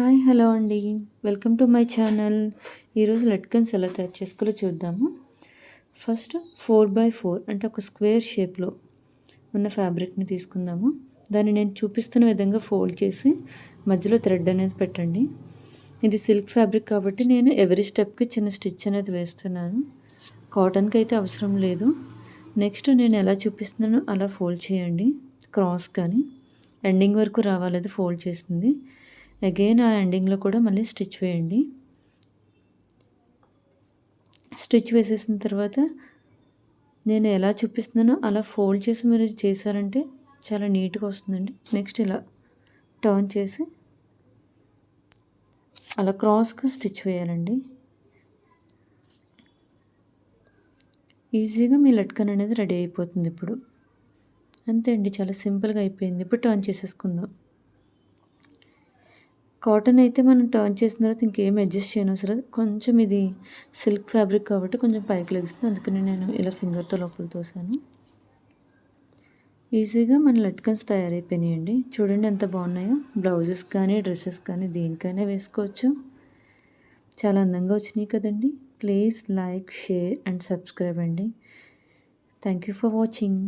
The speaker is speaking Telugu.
హాయ్ హలో అండి. Welcome to my channel. ఈరోజు లట్కన్స్ ఎలా తయారు చేసుకోవాలో చూద్దాము. ఫస్ట్ 4x4 అంటే ఒక స్క్వేర్ షేప్లో ఉన్న ఫ్యాబ్రిక్ని తీసుకుందాము. దాన్ని నేను చూపిస్తున్న విధంగా ఫోల్డ్ చేసి మధ్యలో థ్రెడ్ అనేది పెట్టండి. ఇది సిల్క్ ఫ్యాబ్రిక్ కాబట్టి నేను ఎవరీ స్టెప్కి చిన్న స్టిచ్ అనేది వేస్తున్నాను. కాటన్కి అయితే అవసరం లేదు. నెక్స్ట్ నేను ఎలా చూపిస్తున్నానో అలా ఫోల్డ్ చేయండి. క్రాస్ కానీ ఎండింగ్ వరకు రావాలి, అది ఫోల్డ్ చేస్తుంది. అగైన్ ఆ ఎండింగ్లో కూడా మళ్ళీ స్టిచ్ వేయండి. స్టిచ్ వేసేసిన తర్వాత నేను ఎలా చూపిస్తున్నానో అలా ఫోల్డ్ చేసి మీరు చేశారంటే చాలా నీట్గా వస్తుందండి. నెక్స్ట్ ఇలా టర్న్ చేసి అలా క్రాస్గా స్టిచ్ వేయాలండి. ఈజీగా మీ లట్కన్ అనేది రెడీ అయిపోతుంది. ఇప్పుడు అంతే అండి, చాలా సింపుల్గా అయిపోయింది. ఇప్పుడు టర్న్ చేసేసుకుందాం. కాటన్ అయితే మనం టర్న్ చేసిన తర్వాత ఇంకేం అడ్జస్ట్ చేయనవసరం లేదు. కొంచెం ఇది సిల్క్ ఫ్యాబ్రిక్ కాబట్టి కొంచెం పైకి లెగుస్తుంది, అందుకని నేను ఇలా ఫింగర్తో లోపల తోసాను. ఈజీగా మన లట్కన్స్ తయారైపోయినాయండి. చూడండి ఎంత బాగున్నాయో. బ్లౌజెస్ కానీ డ్రెస్సెస్ కానీ దేనికైనా వేసుకోవచ్చు. చాలా అందంగా వచ్చినాయి కదండి. Please like, share and subscribe అండి. Thank you for watching.